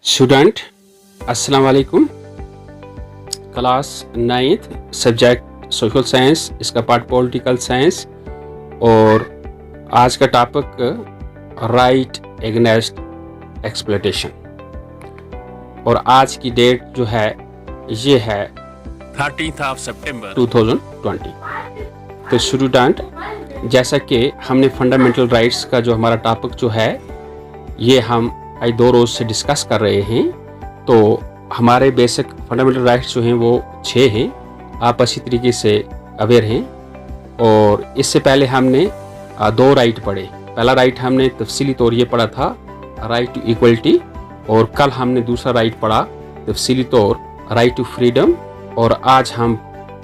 Student अस्सलाम वालेकुम। Class 9th subject social science, इसका पार्ट पॉलिटिकल साइंस और आज का टॉपिक राइट एगेंस्ट एक्सप्लॉयटेशन। और आज की डेट जो है ये है 13th सितंबर 2020। तो स्टूडेंट, जैसा कि हमने फंडामेंटल राइट्स का जो हमारा टॉपिक जो है ये हम आज 2 रोज़ से डिस्कस कर रहे हैं। तो हमारे बेसिक फंडामेंटल राइट्स जो हैं वो 6 हैं, आप अच्छी तरीके से अवेयर हैं। और इससे पहले हमने 2 राइट पढ़े। पहला राइट हमने तफसीली तौर ये पढ़ा था राइट टू इक्वलिटी, और कल हमने दूसरा राइट पढ़ा तफसीली तौर राइट टू फ्रीडम। और आज हम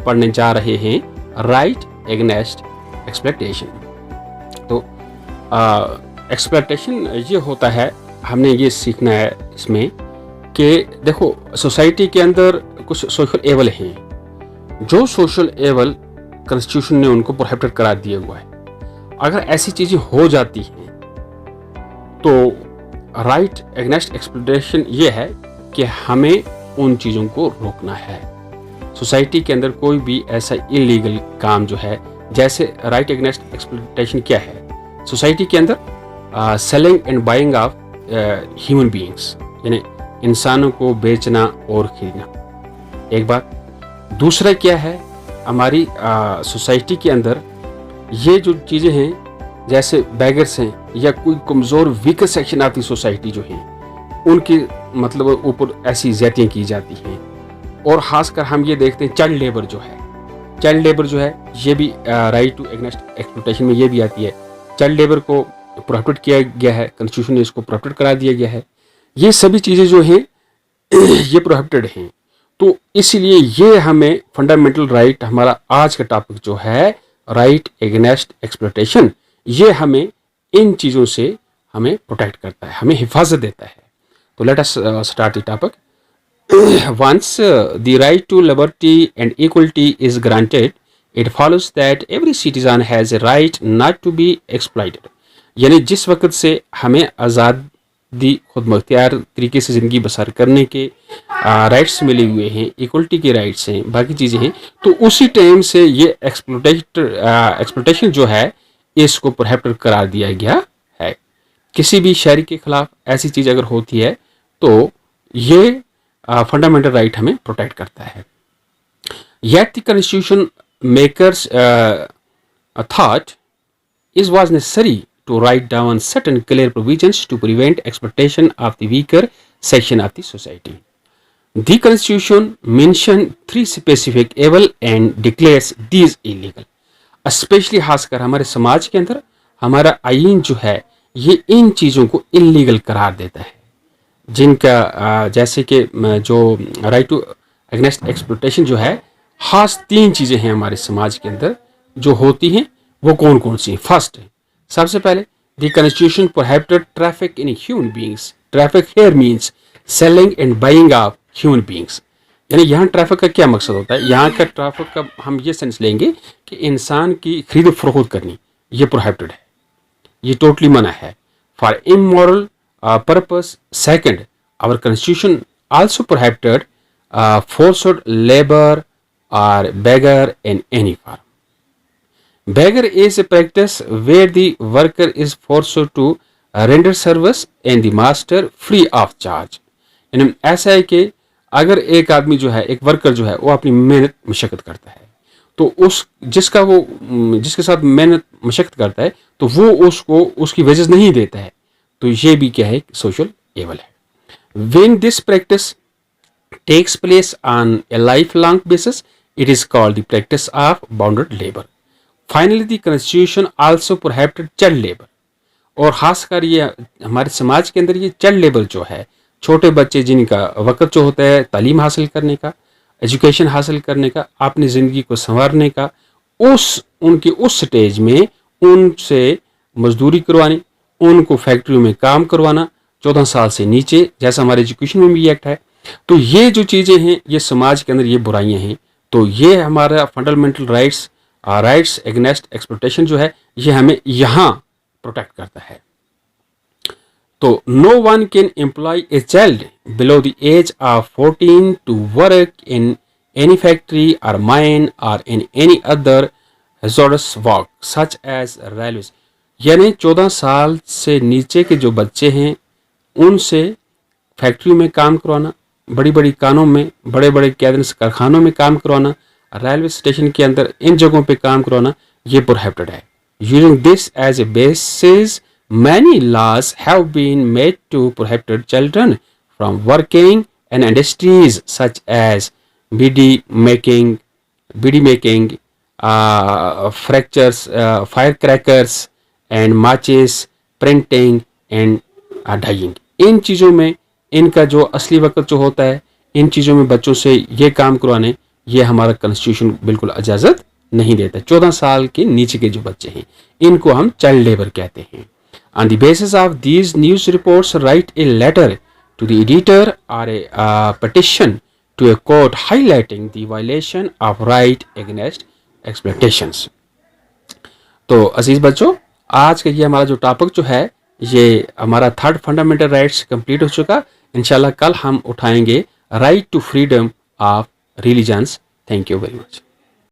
पढ़ने जा रहे हैं राइट एगेंस्ट एक्सप्लॉयटेशन। तो एक्सप्लॉयटेशन ये होता है, हमने ये सीखना है इसमें कि देखो सोसाइटी के अंदर कुछ सोशल एवल हैं, जो सोशल एवल कॉन्स्टिट्यूशन ने उनको प्रोहिबिट करा दिया हुआ है। अगर ऐसी चीज़ें हो जाती हैं तो राइट एगेंस्ट एक्सप्लॉयटेशन ये है कि हमें उन चीज़ों को रोकना है। सोसाइटी के अंदर कोई भी ऐसा इलीगल काम जो है, जैसे राइट एगेंस्ट एक्सप्लॉयटेशन क्या है सोसाइटी के अंदर, selling and buying of human beings, यानी इंसानों को बेचना और खरीदना एक बात। दूसरा क्या है, हमारी सोसाइटी के अंदर ये जो चीज़ें हैं जैसे बैगर्स हैं या कोई कमज़ोर weaker section of the society जो हैं उनके मतलब ऊपर ऐसी ज़्यादतियाँ की जाती हैं। और ख़ासकर हम ये देखते हैं चाइल्ड लेबर जो है, चाइल्ड लेबर जो है ये भी राइट टू एगेंस्ट एक्सप्लॉयटेशन में ये भी आती है। चाइल्ड लेबर को प्रोहिबिट किया गया है, कॉन्स्टिट्यूशन ने इसको प्रोहिबिट करा दिया गया है। ये सभी चीज़ें जो हैं ये प्रोहिबिटेड हैं। तो इसलिए ये हमें फंडामेंटल राइट, हमारा आज का टॉपिक जो है राइट एगेंस्ट एक्सप्लॉयटेशन, ये हमें इन चीज़ों से हमें प्रोटेक्ट करता है, हमें हिफाजत देता है। तो let us start the topic. Once the right to liberty and equality is granted, it follows that every citizen has a right not to be exploited. यानी जिस वक्त से हमें आज़ादी खुद मुख्तियार तरीके से ज़िंदगी बसर करने के राइट्स मिले हुए हैं, इक्वलिटी के राइट्स हैं, बाकी चीज़ें हैं, तो उसी टाइम से ये एक्सप्लॉयटेशन जो है इसको प्रोहिबिट करार दिया गया है। किसी भी शहरी के खिलाफ ऐसी चीज़ अगर होती है तो ये फंडामेंटल राइट हमें प्रोटेक्ट करता है। Yet the constitution makers thought it was necessary to write down certain clear provisions to prevent exploitation of the weaker section of the society. The constitution mentioned 3 specific evil and declares these illegal. Especially खासकर हमारे समाज के अंदर हमारा आईन जो है ये इन चीज़ों को इलीगल करार देता है, जिनका जैसे कि जो राइट टू एगेंस्ट एक्सप्लॉयटेशन जो है, खास 3 चीज़ें हैं हमारे समाज के अंदर जो होती हैं। वो कौन कौन सी हैं? फर्स्ट, सबसे पहले the constitution prohibited traffic in human beings. Traffic here means selling and buying of human beings. यानी यहाँ ट्रैफिक का क्या मकसद होता है? यहाँ का ट्रैफिक का हम ये सेंस लेंगे कि इंसान की खरीद फरोख्त करनी ये प्रोहिबिटेड है, ये टोटली मना है for immoral purpose. Second, our constitution also prohibited forced labor or beggar in any form. Beggar is a practice where the worker is forced to render service and the master free of charge. यानी ऐसा है कि अगर एक आदमी जो है, एक वर्कर जो है, वो अपनी मेहनत मशक्कत करता है, तो उस जिसके साथ मेहनत मशक्कत करता है तो वो उसको उसकी वेजेस नहीं देता है, तो ये भी क्या है? सोशल एवल है। When this practice takes place on a lifelong basis, it is called the practice of bonded labor. Finally, the constitution also prohibited child labor. और खासकर ये हमारे समाज के अंदर ये चाइल्ड लेबर जो है, छोटे बच्चे जिनका वक्त जो होता है तालीम हासिल करने का, एजुकेशन हासिल करने का, अपनी ज़िंदगी को संवारने का, उनके उस स्टेज में उनसे मजदूरी करवानी, उनको फैक्ट्रियों में काम करवाना 14 साल से नीचे, जैसा हमारे एजुकेशन में भी एक्ट है। तो ये जो चीज़ें हैं ये समाज के अंदर ये बुराइयां हैं। तो ये हमारा फंडामेंटल राइट्स एगेंस्ट एक्सप्लॉयटेशन जो है ये हमें यहाँ प्रोटेक्ट करता है। तो no one can employ a child below the age of 14 to work in any factory or mine or in any other hazardous work such as railways. यानी 14 साल से नीचे के जो बच्चे हैं उनसे फैक्ट्री में काम करवाना, बड़ी बड़ी कानों में, बड़े बड़े कैदर्स कारखानों में काम करवाना, रेलवे स्टेशन के अंदर इन जगहों पे काम करवाना ये प्रोहिबिटेड है. Using this as a basis many laws have been made to prohibit children from working in industries such as bead making, fractures, firecrackers and matches, printing and dyeing. इन चीज़ों में इनका जो असली वक्त जो होता है, इन चीज़ों में बच्चों से ये काम करवाने ये हमारा कॉन्स्टिट्यूशन बिल्कुल इजाज़त नहीं देता. 14 साल के नीचे के जो बच्चे हैं इनको हम चाइल्ड लेबर कहते हैं. On the basis of these news reports, write a letter to the editor or a petition to a court highlighting the violation of right against exploitations. तो अजीज बच्चों, आज का ये हमारा जो टॉपिक जो है ये हमारा थर्ड फंडामेंटल राइट्स कंप्लीट हो चुका. इंशाल्लाह कल हम उठाएंगे right to freedom of religions. Thank you very much.